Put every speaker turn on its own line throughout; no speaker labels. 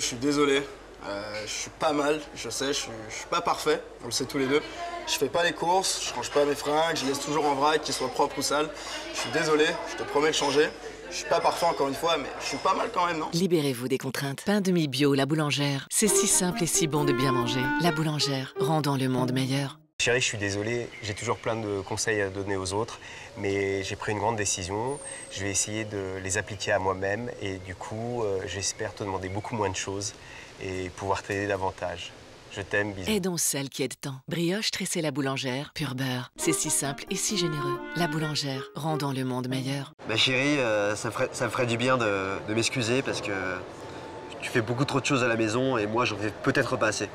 suis désolé. Je suis pas mal, je sais, je suis pas parfait, on le sait tous les deux. Je fais pas les courses, je range pas mes fringues, je laisse toujours en vrac, qu'ils soient propres ou sales. Je suis désolé, je te promets de changer. Je suis pas parfait encore une fois, mais je suis pas mal quand même, non?
Libérez-vous des contraintes. Pain de mie bio, la boulangère. C'est si simple et si bon de bien manger. La boulangère, rendant le monde meilleur.
Chérie, je suis désolé, j'ai toujours plein de conseils à donner aux autres, mais j'ai pris une grande décision. Je vais essayer de les appliquer à moi-même et du coup, j'espère te demander beaucoup moins de choses et pouvoir t'aider davantage. Je t'aime, bisous.
Aidons celle qui aide tant. Brioche tressée la boulangère, pur beurre. C'est si simple et si généreux. La boulangère, rendant le monde meilleur.
Ma chérie, ça me ferait du bien de m'excuser parce que tu fais beaucoup trop de choses à la maison et moi, j'en fais peut-être pas assez.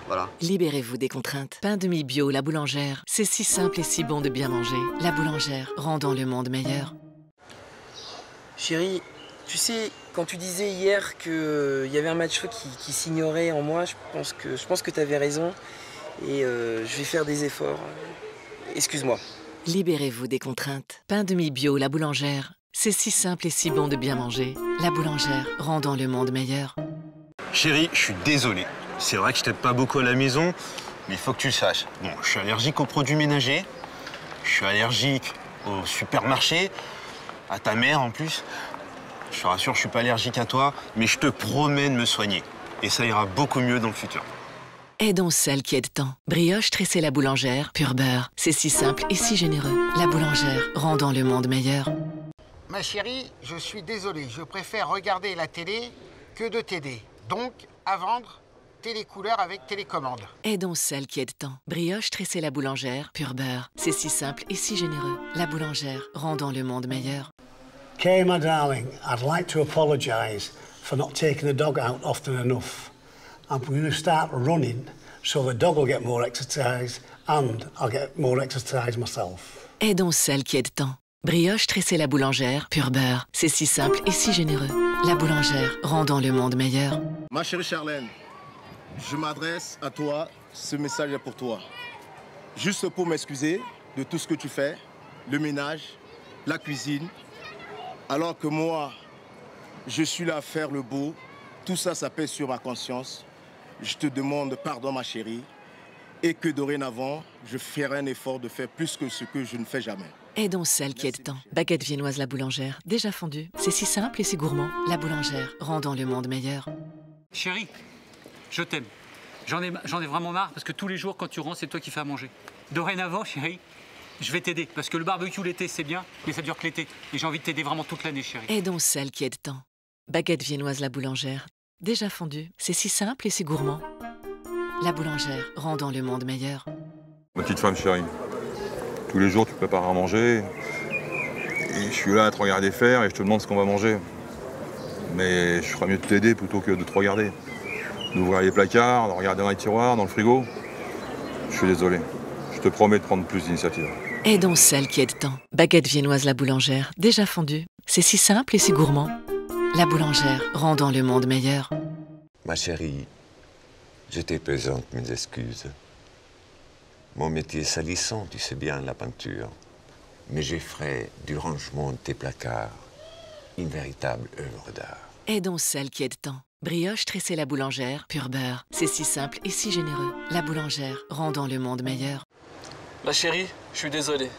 Voilà.
Libérez-vous des contraintes. Pain de mie bio, la boulangère. C'est si simple et si bon de bien manger. La boulangère, rendant le monde meilleur.
Chérie, tu sais, quand tu disais hier qu'il y avait un macho qui s'ignorait en moi, je pense que tu avais raison et je vais faire des efforts. Excuse-moi.
Libérez-vous des contraintes. Pain de mie bio, la boulangère. C'est si simple et si bon de bien manger. La boulangère, rendant le monde meilleur.
Chérie, je suis désolé. C'est vrai que je t'aide pas beaucoup à la maison, mais il faut que tu le saches. Bon, je suis allergique aux produits ménagers, je suis allergique au supermarché, à ta mère en plus. Je te rassure, je suis pas allergique à toi, mais je te promets de me soigner. Et ça ira beaucoup mieux dans le futur.
Aidons celle qui aide tant. Brioche tressée la boulangère, pur beurre. C'est si simple et si généreux. La boulangère, rendant le monde meilleur.
Ma chérie, je suis désolé, je préfère regarder la télé que de t'aider. Donc, à vendre, télécouleur avec télécommande.
Aidons celle qui aide tant. Brioche tressée la boulangère, pur beurre. C'est si simple et si généreux. La boulangère, rendant le monde meilleur.
Kay, my darling, I'd like to apologise for not taking the dog out often enough. I'm going to start running so the dog will get more exercise and I'll get more exercise myself.
Aidons celle qui aide tant. Brioche tressée la boulangère, pur beurre. C'est si simple et si généreux. La boulangère, rendant le monde meilleur.
Ma chérie Charlène, je m'adresse à toi, ce message est pour toi. Juste pour m'excuser de tout ce que tu fais, le ménage, la cuisine, alors que moi, je suis là à faire le beau. Tout ça, ça pèse sur ma conscience. Je te demande pardon, ma chérie, et que dorénavant, je ferai un effort de faire plus que ce que je ne fais jamais.
Aidons celle qui aide tant. Baguette viennoise la boulangère, déjà fondue. C'est si simple et si gourmand. La boulangère, rendant le monde meilleur.
Chérie, je t'aime. J'en ai vraiment marre parce que tous les jours, quand tu rentres, c'est toi qui fais à manger. Dorénavant, chérie, je vais t'aider. Parce que le barbecue l'été, c'est bien, mais ça dure que l'été. Et j'ai envie de t'aider vraiment toute l'année, chérie.
Aidons celle qui aide tant. Baguette viennoise la boulangère, déjà fondue. C'est si simple et si gourmand. La boulangère, rendant le monde meilleur.
Ma petite femme chérie, tous les jours tu prépares à manger et je suis là à te regarder faire et je te demande ce qu'on va manger. Mais je ferais mieux de t'aider plutôt que de te regarder. D'ouvrir les placards, de regarder dans les tiroirs, dans le frigo. Je suis désolé. Je te promets de prendre plus d'initiative.
Aidons celle qui aide tant. Baguette viennoise la boulangère, déjà fondue. C'est si simple et si gourmand. La boulangère, rendant le monde meilleur.
Ma chérie, je te présente mes excuses. Mon métier est salissant, tu sais bien, la peinture. Mais je ferai du rangement de tes placards une véritable œuvre d'art.
Aidons celle qui aide tant. Brioche tressée la boulangère, pur beurre. C'est si simple et si généreux. La boulangère, rendant le monde meilleur.
Ma chérie, je suis désolé.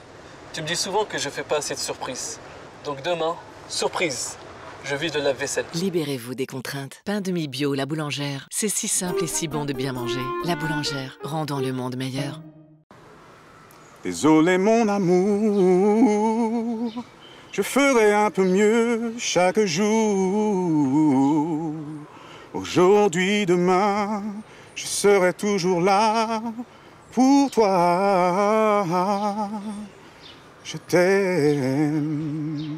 Tu me dis souvent que je fais pas assez de surprises. Donc demain, surprise, je vide le lave-vaisselle.
Libérez-vous des contraintes. Pain de mie bio, la boulangère. C'est si simple et si bon de bien manger. La boulangère, rendant le monde meilleur.
Désolé mon amour, je ferai un peu mieux chaque jour. Aujourd'hui, demain, je serai toujours là pour toi. Je t'aime.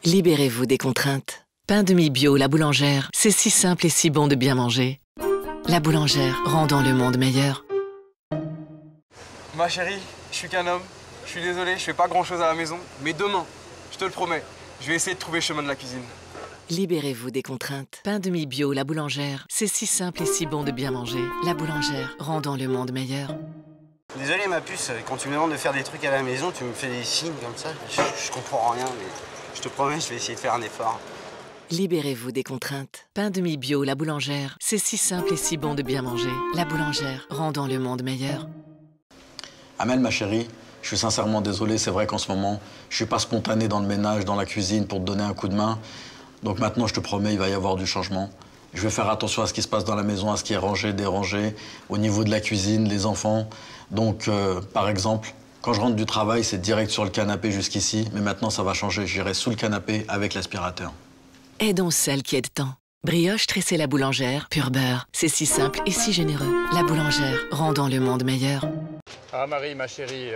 Libérez-vous des contraintes. Pain de mie bio, la boulangère. C'est si simple et si bon de bien manger. La boulangère, rendant le monde meilleur.
Ma chérie, je suis qu'un homme. Je suis désolé, je fais pas grand-chose à la maison. Mais demain, je te le promets, je vais essayer de trouver le chemin de la cuisine.
Libérez-vous des contraintes. Pain de mie bio, la boulangère. C'est si simple et si bon de bien manger. La boulangère, rendant le monde meilleur.
Désolé ma puce, quand tu me demandes de faire des trucs à la maison, tu me fais des signes comme ça. Je comprends rien, mais je te promets, je vais essayer de faire un effort.
Libérez-vous des contraintes. Pain de mie bio, la boulangère. C'est si simple et si bon de bien manger. La boulangère, rendant le monde meilleur.
Amel, ma chérie, je suis sincèrement désolé. C'est vrai qu'en ce moment, je suis pas spontané dans le ménage, dans la cuisine pour te donner un coup de main. Donc maintenant, je te promets, il va y avoir du changement. Je vais faire attention à ce qui se passe dans la maison, à ce qui est rangé, dérangé, au niveau de la cuisine, les enfants. Donc, par exemple, quand je rentre du travail, c'est direct sur le canapé jusqu'ici. Mais maintenant, ça va changer. J'irai sous le canapé avec l'aspirateur.
Aidons celle qui aide tant. Brioche tressée la boulangère, pur beurre. C'est si simple et si généreux. La boulangère, rendant le monde meilleur.
Ah Marie, ma chérie,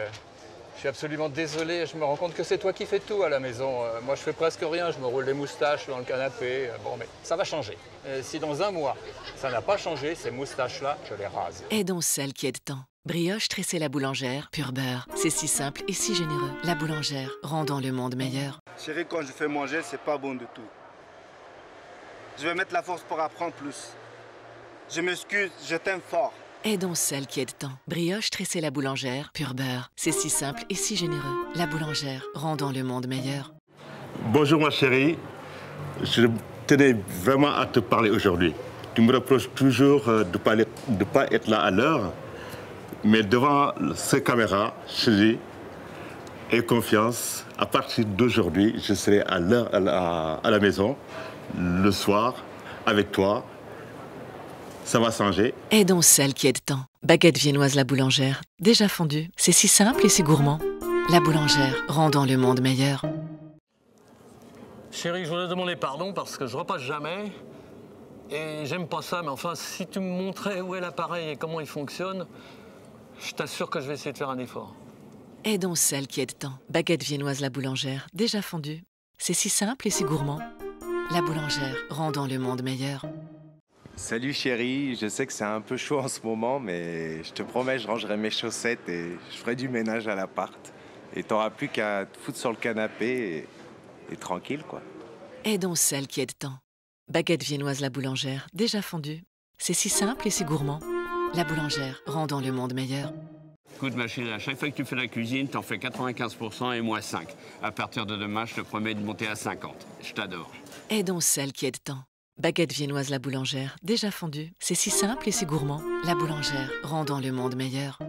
je suis absolument désolé. Je me rends compte que c'est toi qui fais tout à la maison. Moi, je fais presque rien. Je me roule les moustaches dans le canapé. Bon, mais ça va changer. Si dans un mois, ça n'a pas changé, ces moustaches-là, je les rase.
Aidons celle qui aide tant. Brioche tressée la boulangère, pur beurre. C'est si simple et si généreux. La boulangère, rendant le monde meilleur.
Chérie, quand je fais manger, c'est pas bon du tout. Je vais mettre la force pour apprendre plus. Je m'excuse, je t'aime fort.
Aidons celle qui aide tant. Brioche tressée la boulangère, pur beurre. C'est si simple et si généreux. La boulangère, rendant le monde meilleur.
Bonjour ma chérie, je tenais vraiment à te parler aujourd'hui. Tu me reproches toujours de ne pas être là à l'heure, mais devant ces caméras, chérie, aie confiance. À partir d'aujourd'hui, je serai à l'heure à la maison, le soir, avec toi. Ça va changer.
Aidons celle qui aide tant. Baguette viennoise la boulangère, déjà fondue. C'est si simple et si gourmand. La boulangère, rendant le monde meilleur.
Chérie, je voulais demander pardon parce que je repasse jamais. Et j'aime pas ça, mais enfin, si tu me montrais où est l'appareil et comment il fonctionne, je t'assure que je vais essayer de faire un effort.
Aidons celle qui aide tant. Baguette viennoise la boulangère, déjà fondue. C'est si simple et si gourmand. La boulangère, rendant le monde meilleur.
Salut chérie, je sais que c'est un peu chaud en ce moment, mais je te promets, je rangerai mes chaussettes et je ferai du ménage à l'appart. Et t'auras plus qu'à te foutre sur le canapé et tranquille, quoi.
Aidons celle qui aide tant. Baguette viennoise la boulangère, déjà fondue. C'est si simple et si gourmand. La boulangère, rendant le monde meilleur.
Écoute ma chérie, à chaque fois que tu fais la cuisine, t'en fais 95% et moi 5. À partir de demain, je te promets de monter à 50. Je t'adore.
Aidons celle qui aide tant. Baguette viennoise la boulangère, déjà fondue. C'est si simple et si gourmand. La boulangère, rendant le monde meilleur.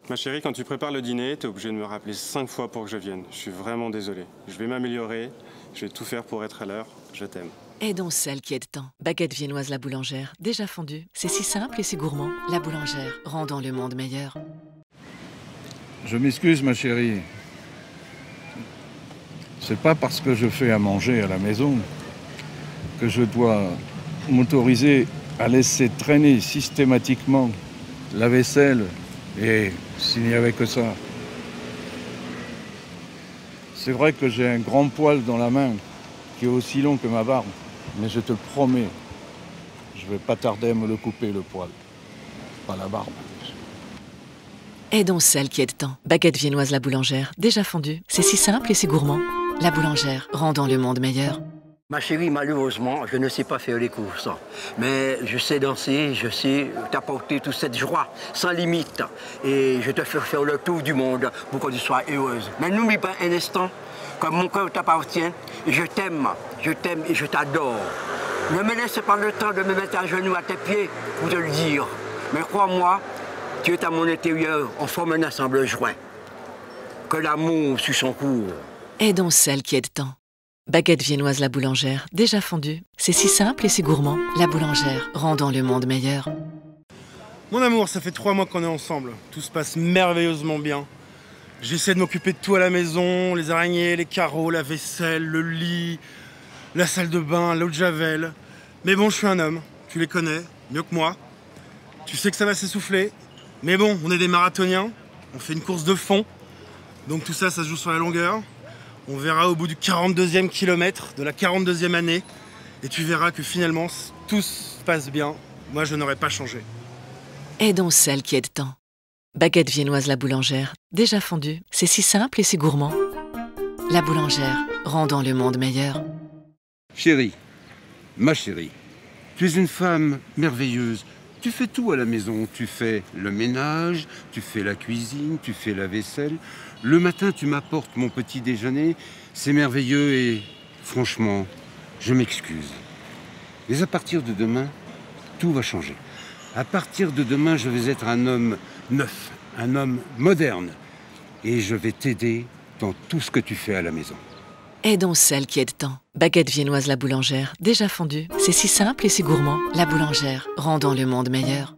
Ma chérie, quand tu prépares le dîner, t'es obligée de me rappeler 5 fois pour que je vienne. Je suis vraiment désolé. Je vais m'améliorer. Je vais tout faire pour être à l'heure. Je t'aime.
Aidons celle qui aide tant. Baguette viennoise la boulangère, déjà fondue. C'est si simple et si gourmand. La boulangère, rendant le monde meilleur.
Je m'excuse, ma chérie. C'est pas parce que je fais à manger à la maison que je dois m'autoriser à laisser traîner systématiquement la vaisselle, et s'il n'y avait que ça. C'est vrai que j'ai un grand poil dans la main qui est aussi long que ma barbe, mais je te le promets, je vais pas tarder à me le couper, le poil, pas la barbe.
Aidons celle qui aide tant. Baguette viennoise la boulangère, déjà fondue. C'est si simple et si gourmand. La boulangère, rendant le monde meilleur.
Ma chérie, malheureusement, je ne sais pas faire les courses. Mais je sais danser, je sais t'apporter toute cette joie sans limite. Et je te fais faire le tour du monde pour que tu sois heureuse. Mais n'oublie pas un instant que mon cœur t'appartient. Je t'aime et je t'adore. Ne me laisse pas le temps de me mettre à genoux à tes pieds pour te le dire. Mais crois-moi, tu es à mon intérieur, on forme un ensemble joint. Que l'amour suit son cours.
Aidons celle qui aide tant. Baguette viennoise la boulangère, déjà fondue. C'est si simple et si gourmand. La boulangère, rendant le monde meilleur.
Mon amour, ça fait 3 mois qu'on est ensemble. Tout se passe merveilleusement bien. J'essaie de m'occuper de tout à la maison, les araignées, les carreaux, la vaisselle, le lit, la salle de bain, l'eau de javel. Mais bon, je suis un homme, tu les connais, mieux que moi. Tu sais que ça va s'essouffler. Mais bon, on est des marathoniens, on fait une course de fond. Donc tout ça, ça se joue sur la longueur. On verra au bout du 42e kilomètre de la 42e année. Et tu verras que finalement, tout se passe bien. Moi, je n'aurais pas changé.
Aidons celle qui aide tant. Baguette viennoise la boulangère, déjà fondue. C'est si simple et si gourmand. La boulangère, rendant le monde meilleur.
Chérie, ma chérie, tu es une femme merveilleuse. Tu fais tout à la maison. Tu fais le ménage, tu fais la cuisine, tu fais la vaisselle. Le matin, tu m'apportes mon petit déjeuner. C'est merveilleux et franchement, je m'excuse. Mais à partir de demain, tout va changer. À partir de demain, je vais être un homme neuf, un homme moderne. Et je vais t'aider dans tout ce que tu fais à la maison.
Aidons celle qui aide tant. Baguette viennoise La Boulangère, déjà fondue. C'est si simple et si gourmand. La Boulangère, rendons le monde meilleur.